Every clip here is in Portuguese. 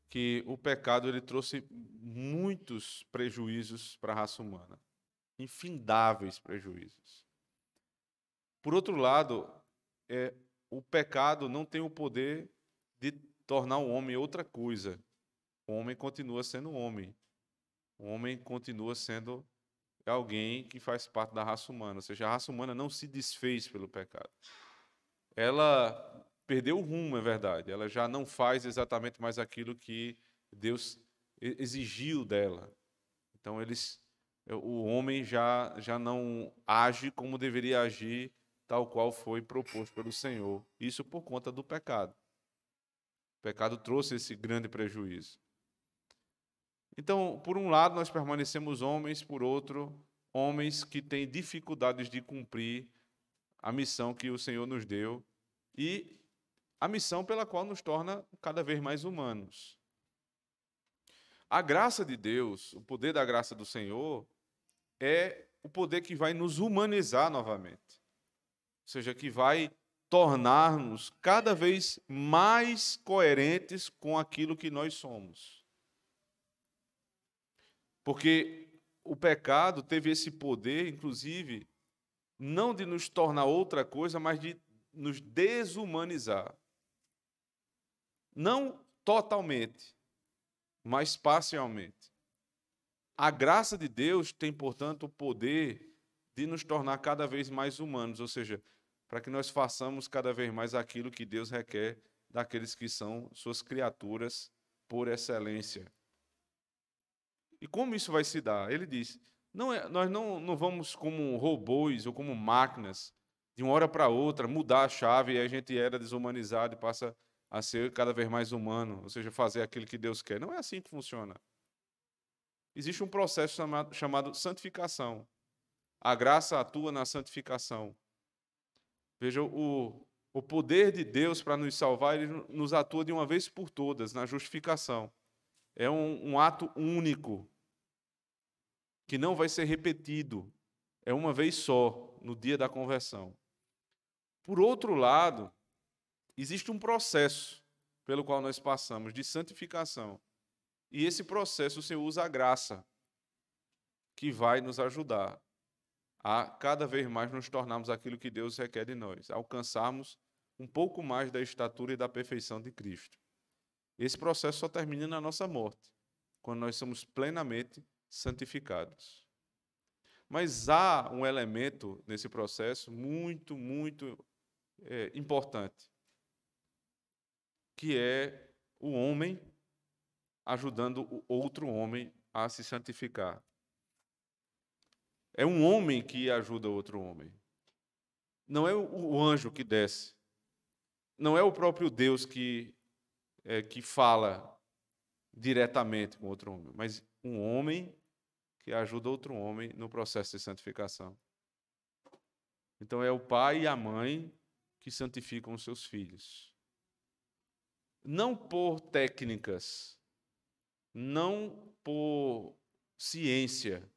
que o pecado ele trouxe muitos prejuízos para a raça humana, infindáveis prejuízos. Por outro lado, é, o pecado não tem o poder de tornar o homem outra coisa. O homem continua sendo homem. O homem continua sendo alguém que faz parte da raça humana. Ou seja, a raça humana não se desfez pelo pecado. Ela perdeu o rumo, é verdade. Ela já não faz exatamente mais aquilo que Deus exigiu dela. Então, o homem já não age como deveria agir, tal qual foi proposto pelo Senhor. Isso por conta do pecado. O pecado trouxe esse grande prejuízo. Então, por um lado, nós permanecemos homens, por outro, homens que têm dificuldades de cumprir a missão que o Senhor nos deu e a missão pela qual nos torna cada vez mais humanos. A graça de Deus, o poder da graça do Senhor, é o poder que vai nos humanizar novamente. Ou seja, que vai tornar-nos cada vez mais coerentes com aquilo que nós somos. Porque o pecado teve esse poder, inclusive, não de nos tornar outra coisa, mas de nos desumanizar. Não totalmente, mas parcialmente. A graça de Deus tem, portanto, o poder de nos tornar cada vez mais humanos, ou seja, para que nós façamos cada vez mais aquilo que Deus requer daqueles que são suas criaturas por excelência. E como isso vai se dar? Ele diz, nós não vamos como robôs ou como máquinas, de uma hora para outra, mudar a chave e a gente era desumanizado e passa a ser cada vez mais humano, ou seja, fazer aquilo que Deus quer. Não é assim que funciona. Existe um processo chamado santificação. A graça atua na santificação. Veja, o poder de Deus para nos salvar, ele nos atua de uma vez por todas, na justificação. É um ato único, que não vai ser repetido. É uma vez só, no dia da conversão. Por outro lado, existe um processo pelo qual nós passamos de santificação. E esse processo o Senhor usa a graça, que vai nos ajudar a cada vez mais nos tornarmos aquilo que Deus requer de nós, alcançarmos um pouco mais da estatura e da perfeição de Cristo. Esse processo só termina na nossa morte, quando nós somos plenamente santificados. Mas há um elemento nesse processo muito, muito importante, que é o homem ajudando o outro homem a se santificar. É um homem que ajuda outro homem. Não é o anjo que desce. Não é o próprio Deus que fala diretamente com outro homem, mas um homem que ajuda outro homem no processo de santificação. Então é o pai e a mãe que santificam os seus filhos. Não por técnicas, não por ciência,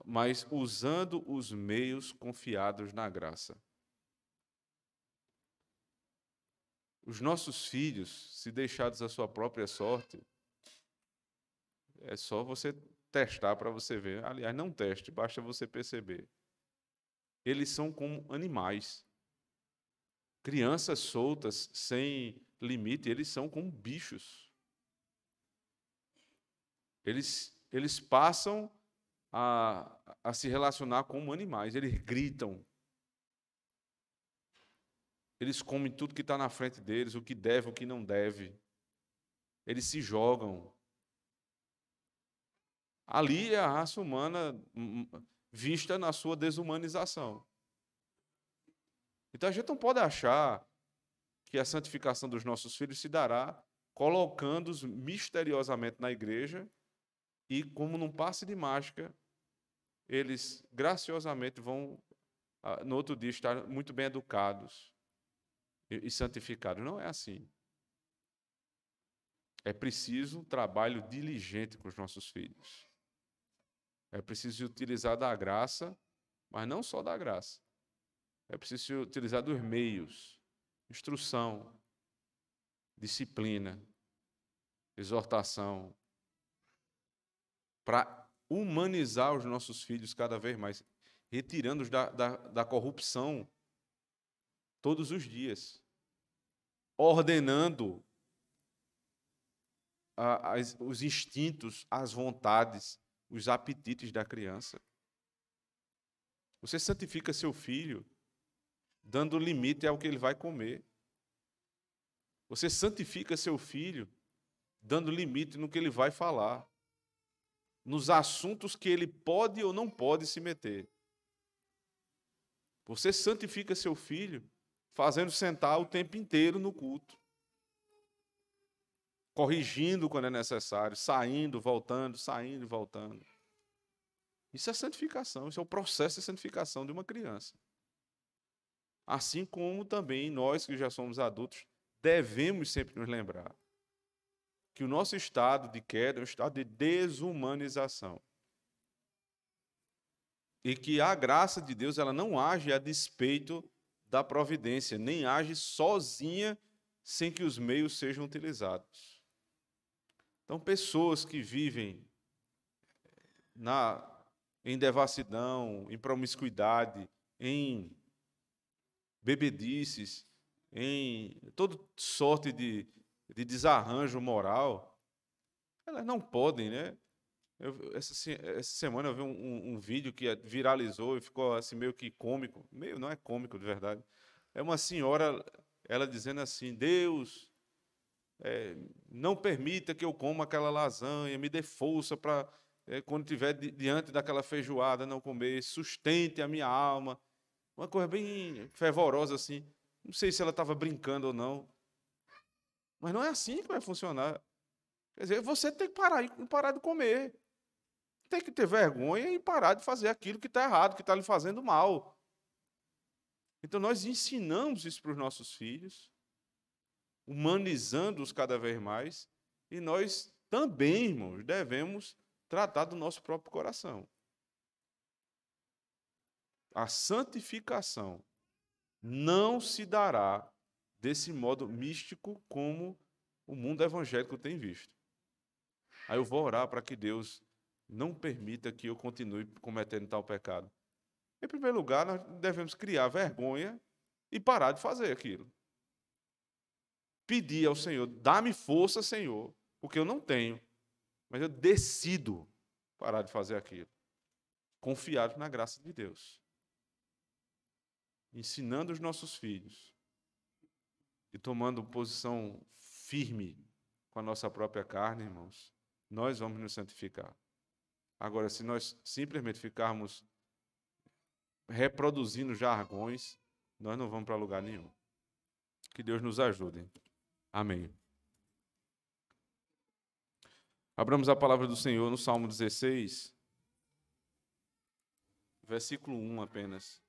mas usando os meios confiados na graça. Os nossos filhos, se deixados à sua própria sorte, é só você testar para você ver. Aliás, não teste, basta você perceber. Eles são como animais. Crianças soltas, sem limite, eles são como bichos. Eles passam a se relacionar como animais. Eles gritam. Eles comem tudo que está na frente deles, o que deve, o que não deve. Eles se jogam. Ali é a raça humana vista na sua desumanização. Então a gente não pode achar que a santificação dos nossos filhos se dará colocando-os misteriosamente na igreja e, como num passe de mágica, eles graciosamente vão, no outro dia, estar muito bem educados e santificados. Não é assim. É preciso um trabalho diligente com os nossos filhos. É preciso utilizar da graça, mas não só da graça. É preciso utilizar dos meios, instrução, disciplina, exortação, para humanizar os nossos filhos cada vez mais, retirando-os da corrupção todos os dias, ordenando os instintos, as vontades, os apetites da criança. Você santifica seu filho dando limite ao que ele vai comer. Você santifica seu filho dando limite no que ele vai falar, nos assuntos que ele pode ou não pode se meter. Você santifica seu filho fazendo sentar o tempo inteiro no culto, corrigindo quando é necessário, saindo, voltando, saindo e voltando. Isso é santificação, isso é o processo de santificação de uma criança. Assim como também nós que já somos adultos, devemos sempre nos lembrar que o nosso estado de queda é um estado de desumanização. E que a graça de Deus ela não age a despeito da providência, nem age sozinha sem que os meios sejam utilizados. Então, pessoas que vivem em devassidão, em promiscuidade, em bebedices, em toda sorte de desarranjo moral, elas não podem, né? Essa semana eu vi um vídeo que viralizou e ficou assim meio que cômico. Meio, não é cômico de verdade. É uma senhora, ela dizendo assim, Deus, não permita que eu coma aquela lasanha, me dê força para, quando estiver diante daquela feijoada, não comer, sustente a minha alma. Uma coisa bem fervorosa assim. Não sei se ela estava brincando ou não. Mas não é assim que vai funcionar. Quer dizer, você tem que parar de comer. Tem que ter vergonha e parar de fazer aquilo que está errado, que está lhe fazendo mal. Então, nós ensinamos isso para os nossos filhos, humanizando-os cada vez mais, e nós também, irmãos, devemos tratar do nosso próprio coração. A santificação não se dará desse modo místico como o mundo evangélico tem visto. Aí eu vou orar para que Deus não permita que eu continue cometendo tal pecado. Em primeiro lugar, nós devemos criar vergonha e parar de fazer aquilo. Pedir ao Senhor, dá-me força, Senhor, porque eu não tenho, mas eu decido parar de fazer aquilo. Confiado na graça de Deus. Ensinando os nossos filhos e tomando posição firme com a nossa própria carne, irmãos, nós vamos nos santificar. Agora, se nós simplesmente ficarmos reproduzindo jargões, nós não vamos para lugar nenhum. Que Deus nos ajude. Amém. Abramos a palavra do Senhor no Salmo 16, versículo 1 apenas.